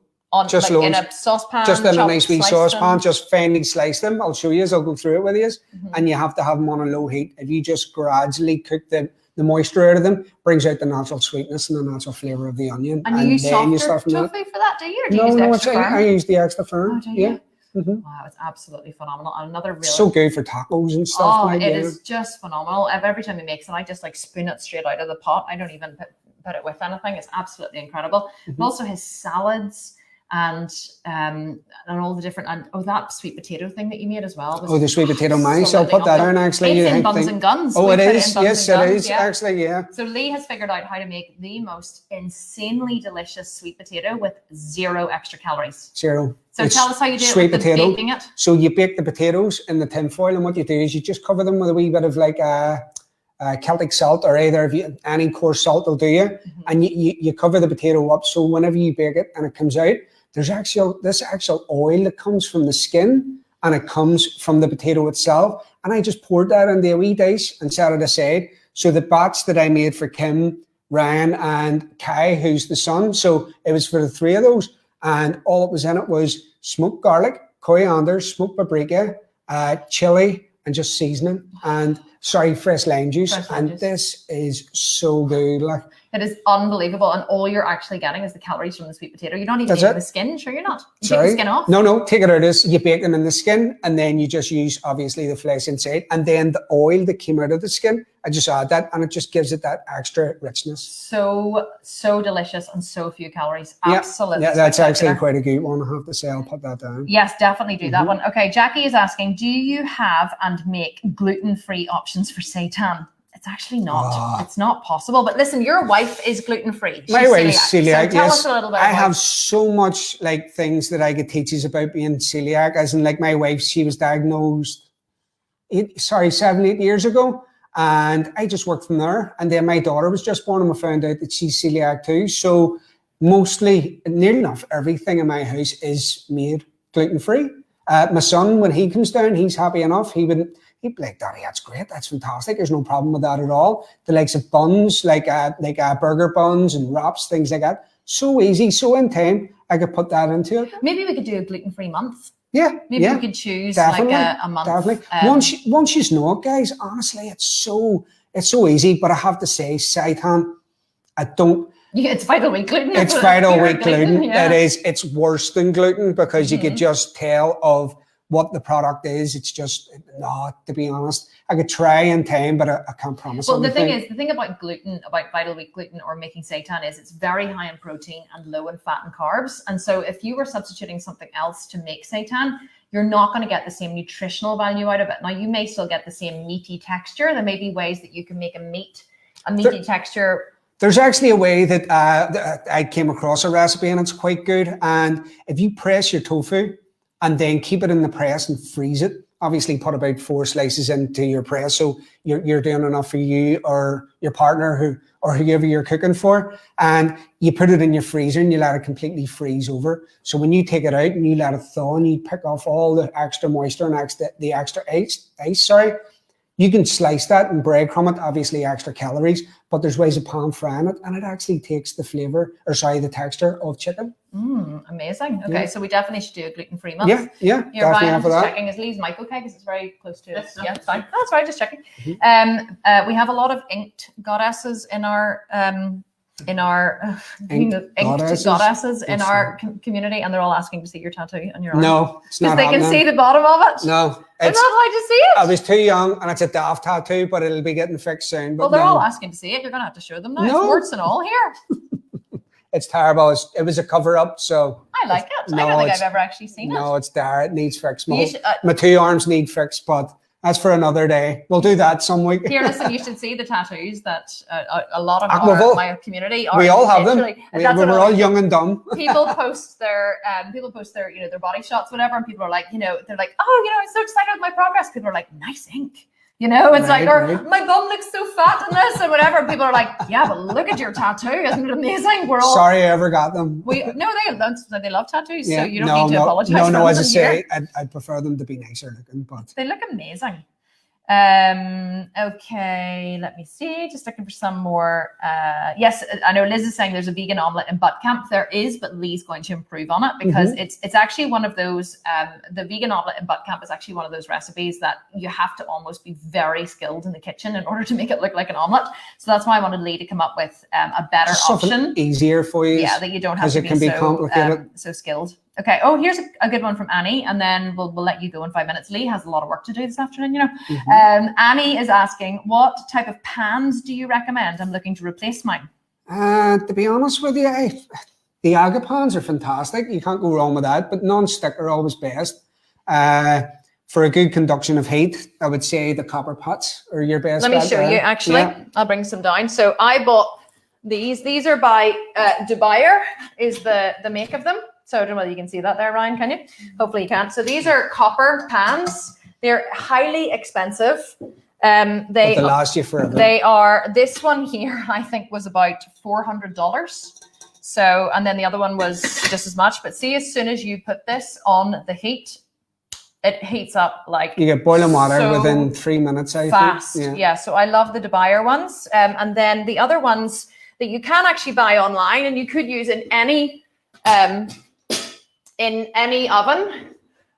Just like in a saucepan? Just in a nice wee saucepan, just finely slice them. I'll show you, I'll go through it with you. Mm-hmm. And you have to have them on a low heat. If you just gradually cook the moisture out of them, brings out the natural sweetness and the natural flavour of the onion. And you use softer tofu for that, do you? Or do you use the extra firm? I use the extra firm. Oh, do you? Yeah. Mm-hmm. Wow, it's absolutely phenomenal. And another really so good for tacos and stuff. Oh, it is just phenomenal. Every time he makes it, I just like spoon it straight out of the pot. I don't even put it with anything. It's absolutely incredible. Mm-hmm. And also his salads and all the different that sweet potato thing that you made as well. The sweet potato mice. I'll put that on actually. It's in Buns and Guns. Oh, it is. Yes, it is actually. Yeah. So Lee has figured out how to make the most insanely delicious sweet potato with 0 extra calories. 0. So tell us how you do sweet it with potato. baking it. So you bake the potatoes in the tin foil, and what you do is you just cover them with a wee bit of like Celtic salt, or either any coarse salt will do you, mm-hmm. and you cover the potato up. So whenever you bake it and it comes out, there's this actual oil that comes from the skin, and it comes from the potato itself. And I just poured that into a wee dish and set it aside. So the batch that I made for Kim, Ryan, and Kai, who's the son, so it was for the 3 of those. And all that was in it was smoked garlic, coriander, smoked paprika, chili, and just seasoning. And fresh lime juice. This is so good. Like, it is unbelievable. And all you're actually getting is the calories from the sweet potato. You don't even take the skin. Sure, you're not. You take the skin off. No, take it out. You bake them in the skin, and then you just use obviously the flesh inside, and then the oil that came out of the skin. I just add that, and it just gives it that extra richness. So delicious and so few calories. Absolutely. Yeah, that's actually quite a good one. I have to say, I'll put that down. Yes, definitely do that one. Okay, Jackie is asking, do you have and make gluten-free options for seitan? It's actually not. It's not possible. But listen, your wife is gluten-free. My wife's celiac. So tell us a little bit. I have so much like things that I could teach you about being celiac. As in, like my wife, she was diagnosed 7, 8 years ago, and I just worked from there. And then my daughter was just born, and we found out that she's celiac too. So nearly enough everything in my house is made gluten-free. My son, when he comes down, he's happy enough. He'd be like, Daddy, that's great. That's fantastic. There's no problem with that at all. The likes of buns, like burger buns and wraps, things like that. So easy, so in time, I could put that into it. Maybe we could do a gluten-free month. Yeah. Maybe we could choose definitely, like a month. Definitely. Once you know it, guys, honestly, it's so easy. But I have to say, seitan, it's vital wheat gluten. It's vital wheat gluten. Yeah. It is. It's worse than gluten because you could just tell of what the product is. It's just not, to be honest. I could try in time, but I can't promise. Well, the thing about gluten, about vital wheat gluten or making seitan is it's very high in protein and low in fat and carbs. And so if you were substituting something else to make seitan, you're not going to get the same nutritional value out of it. Now, you may still get the same meaty texture. There may be ways that you can make a meaty texture. There's actually a way that I came across a recipe, and it's quite good. And if you press your tofu and then keep it in the press and freeze it, obviously put about 4 slices into your press, so you're doing enough for you or your partner or whoever you're cooking for, and you put it in your freezer and you let it completely freeze over. So when you take it out and you let it thaw and you pick off all the extra moisture and the extra ice, you can slice that and breadcrumb it, obviously extra calories, but there's ways of pan frying it, and it actually takes the texture of chicken. Amazing. Okay, so we definitely should do a gluten-free month. Yeah, You're definitely right. I'm for just that. checking. Is Lee's mic okay? Because it's very close to us. Yes, Yeah, it's fine. That's right. Just checking. Mm-hmm. We have a lot of inked goddesses in our Inked goddesses? in our community, and they're all asking to see your tattoo on your arm. No, it's because not they can happening. see the bottom of it. No, They're it's. not allowed to see it. I was too young, and it's a daft tattoo, but it'll be getting fixed soon. But Well, they're no, all asking to see it. You're gonna have to show them now. No. It's warts and all here. it's terrible. It was a cover up, so I like it. No, I don't think it's- I've ever actually seen it. no, it's there. It needs fixed. You should, My two arms need fixed, but that's for another day. We'll do that some week. here, listen, you should see the tattoos that a lot of my community are. We all have them. literally- We that's what were I all like. young and dumb. People post their their body shots, whatever, and people are like, they're like, oh, I'm so excited with my progress. People are like, nice ink. It's like, or my bum looks so fat in this and whatever. And people are like, yeah, but look at your tattoo. Isn't it amazing? We're all Sorry I ever got them. they love tattoos, Yeah, so you don't need to apologize. No, for as I them say, I'd prefer them to be nicer looking, but they look amazing. Okay, let me see. Just looking for some more. Yes, I know Liz is saying there's a vegan omelette in butt camp. There is, but Lee's going to improve on it because it's actually one of those. The vegan omelette in butt camp is actually one of those recipes that you have to almost be very skilled in the kitchen in order to make it look like an omelette. So that's why I wanted Lee to come up with a better option. Easier for you. Yeah, that you don't have to it can be complicated. So skilled. Okay. Oh, here's a good one from Annie, and then we'll let you go in 5 minutes. Lee has a lot of work to do this afternoon, Annie is asking, what type of pans do you recommend? I'm looking to replace mine. To be honest with you, the aga pans are fantastic. You can't go wrong with that, but non-stick are always best. For a good conduction of heat, I would say the copper pots are your best. Let me show you, actually. Yeah. I'll bring some down. So I bought these. These are by Dubai, is the make of them. So I don't know whether you can see that there, Ryan, can you? Hopefully you can. So these are copper pans. They're highly expensive. They last you forever. They are, this one here, I think was about $400. So, and then the other one was just as much. But see, as soon as you put this on the heat, it heats up like you get boiling water so within 3 minutes. I fast. think. Yeah. So I love the Dubai ones. And then the other ones that you can actually buy online and you could use in any oven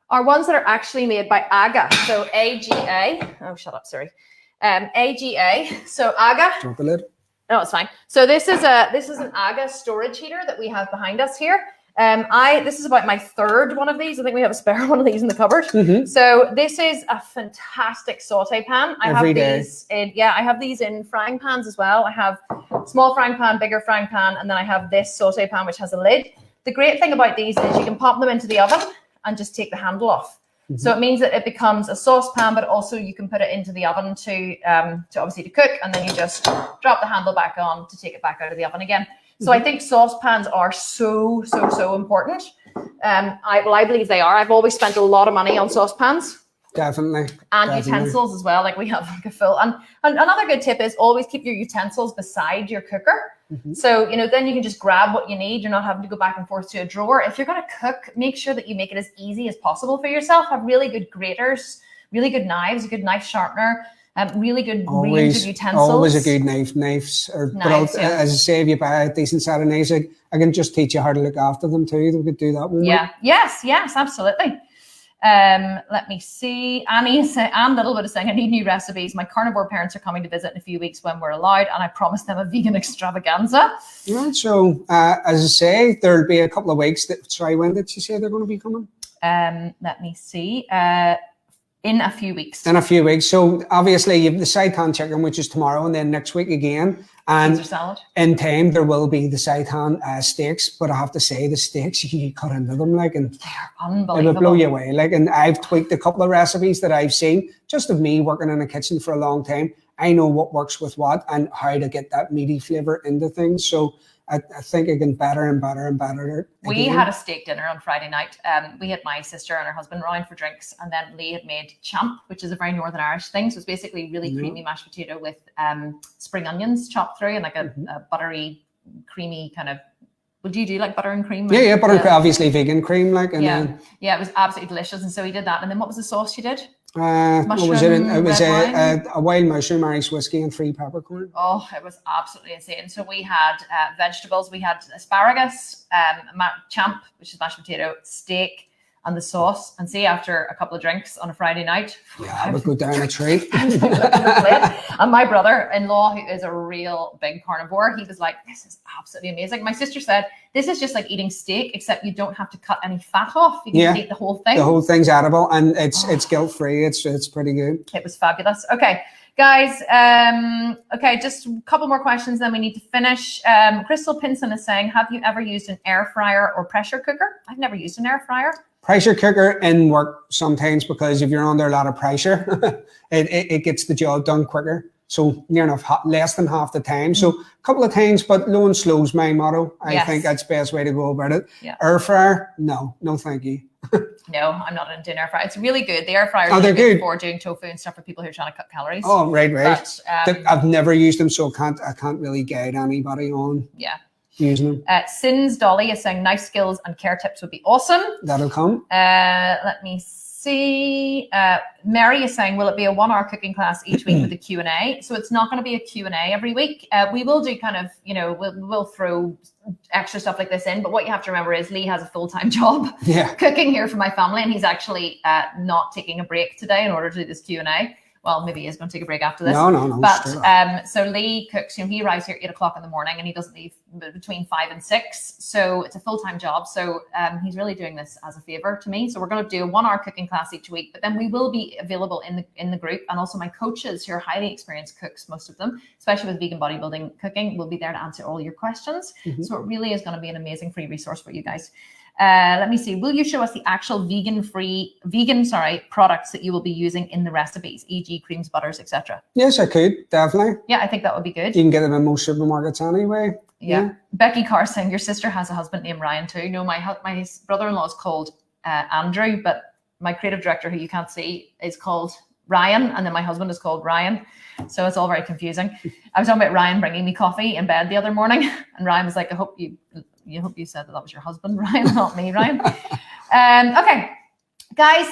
are ones that are actually made by AGA. So AGA. Oh, shut up, Siri. AGA. So AGA. Drop a lid. No, it's fine. So this is an AGA storage heater that we have behind us here. This is about my third one of these. I think we have a spare one of these in the cupboard. So this is a fantastic saute pan. I have these in frying pans as well. I have small frying pan, bigger frying pan, and then I have this saute pan which has a lid. The great thing about these is you can pop them into the oven and just take the handle off. So it means that it becomes a saucepan, but also you can put it into the oven to obviously to cook, and then you just drop the handle back on to take it back out of the oven again. So I think saucepans are so important. I believe they are. I've always spent a lot of money on saucepans. Definitely. And utensils as well. Like we have like a full. And another good tip is always keep your utensils beside your cooker. So, then you can just grab what you need. You're not having to go back and forth to a drawer. If you're going to cook, make sure that you make it as easy as possible for yourself. Have really good graters, really good knives, a good knife sharpener, really good range of utensils. Always a good knives. As I say, if you buy a decent set of knives, I can just teach you how to look after them too. We could do that one. Yeah. Yes, absolutely. Let me see. Anne Littlebit is saying, I need new recipes. My carnivore parents are coming to visit in a few weeks when we're allowed, and I promised them a vegan extravaganza. Yeah, so as I say, there'll be a couple of weeks. When did you say they're going to be coming? Let me see. In a few weeks. In a few weeks. So obviously you have the seitan chicken, which is tomorrow, and then next week again. And Caesar salad. In time there will be the seitan steaks, but I have to say the steaks you cut into them and they're unbelievable. It will blow you away. And I've tweaked a couple of recipes that I've seen just of me working in a kitchen for a long time. I know what works with what and how to get that meaty flavor into things. So I think it can better and better and better. We had a steak dinner on Friday night. We had my sister and her husband round for drinks, and then Lee had made champ, which is a very Northern Irish thing. So it's basically really creamy mashed potato with spring onions chopped through and like a buttery, creamy kind of. Would you do like butter and cream? Yeah, butter and obviously vegan cream, it was absolutely delicious. And so he did that. And then what was the sauce you did? What was it? It was Mushroom, a wild mushroom, Irish whiskey, and 3 peppercorn. Oh, it was absolutely insane. So we had vegetables. We had asparagus, champ, which is mashed potato, steak, and the sauce. And see, after a couple of drinks on a Friday night, yeah, I would go down a treat. And my brother-in-law, who is a real big carnivore, he was like, "This is absolutely amazing." My sister said, "This is just like eating steak, except you don't have to cut any fat off. You can just eat the whole thing. The whole thing's edible, and it's guilt-free. It's pretty good. It was fabulous. Okay. Guys, okay, just a couple more questions, then we need to finish. Crystal Pinson is saying, have you ever used an air fryer or pressure cooker? I've never used an air fryer. Pressure cooker in work sometimes, because if you're under a lot of pressure, it gets the job done quicker. So near enough less than half the time. So a couple of times, but low and slow is my motto. I think that's the best way to go about it. Yeah. Air fryer, no thank you. No, I'm not into an air fryer. It's really good. The air fryer is they're good for doing tofu and stuff for people who are trying to cut calories. Oh, right. But, I've never used them, so I can't really guide anybody on using them. Sins Dolly is saying nice skills and care tips would be awesome. That'll come. Let me see. Mary is saying, will it be a 1-hour cooking class each week with a Q&A? So it's not going to be a Q&A every week. We will do kind of, we'll throw extra stuff like this in, but what you have to remember is Lee has a full-time job cooking here for my family, and he's actually not taking a break today in order to do this Q&A. Well, maybe he is going to take a break after this. No. But so Lee cooks, he arrives here at 8 o'clock in the morning and he doesn't leave between 5 and 6. So it's a full-time job. So he's really doing this as a favor to me. So we're going to do a 1-hour cooking class each week, but then we will be available in the group. And also my coaches, who are highly experienced cooks, most of them, especially with vegan bodybuilding cooking, will be there to answer all your questions. So it really is going to be an amazing free resource for you guys. Let me see. Will you show us the actual vegan products that you will be using in the recipes, e.g. creams, butters, etc.? Yes, I could, definitely. Yeah, I think that would be good. You can get them in most supermarkets anyway. Yeah. Becky Carr saying, your sister has a husband named Ryan too. No, my brother-in-law is called Andrew, but my creative director, who you can't see, is called Ryan, and then my husband is called Ryan. So it's all very confusing. I was talking about Ryan bringing me coffee in bed the other morning, and Ryan was like, I hope you said that was your husband, Ryan, not me, Ryan. Okay, guys,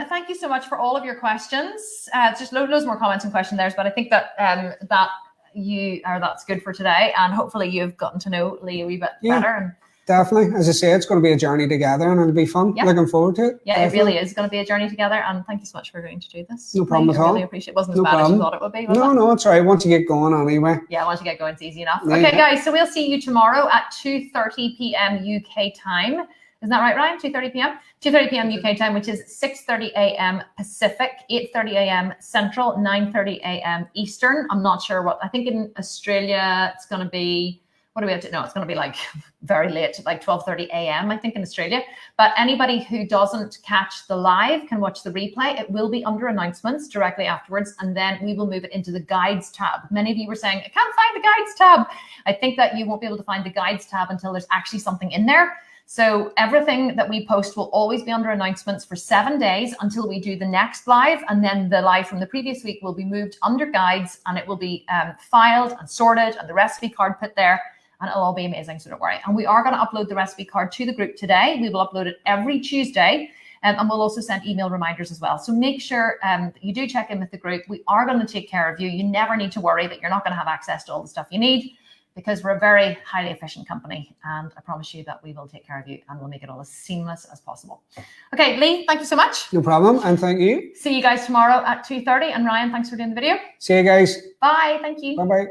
thank you so much for all of your questions. It's just loads more comments and questions there, but I think that that's good for today, and hopefully you've gotten to know Lee a wee bit better. And definitely, as I say, it's going to be a journey together, and it'll be fun. Looking forward to it. Yeah, definitely. It really is going to be a journey together, and thank you so much for agreeing to do this. No problem at all. I really appreciate it. It wasn't as bad as you thought it would be, was it? No, it's all right. Once you get going anyway. Yeah, once you get going, it's easy enough. Okay, guys, so we'll see you tomorrow at 2:30 p.m. UK time. Isn't that right, Ryan? 2:30 p.m.? 2:30 p.m. UK time, which is 6:30 a.m. Pacific, 8:30 a.m. Central, 9:30 a.m. Eastern. I'm not sure what. I think in Australia, it's going to be, what do we have to know? It's going to be like very late, like 12:30 a.m. I think in Australia. But anybody who doesn't catch the live can watch the replay. It will be under announcements directly afterwards, and then we will move it into the guides tab. Many of you were saying, I can't find the guides tab. I think that you won't be able to find the guides tab until there's actually something in there. So everything that we post will always be under announcements for 7 days until we do the next live. And then the live from the previous week will be moved under guides, and it will be filed and sorted, and the recipe card put there, and it'll all be amazing. So don't worry. And we are going to upload the recipe card to the group today. We will upload it every Tuesday. And we'll also send email reminders as well. So make sure that you do check in with the group. We are going to take care of you. You never need to worry that you're not going to have access to all the stuff you need, because we're a very highly efficient company, and I promise you that we will take care of you and we'll make it all as seamless as possible. Okay, Lee, thank you so much. No problem, and thank you. See you guys tomorrow at 2:30, and Ryan, thanks for doing the video. See you guys. Bye, thank you. Bye-bye.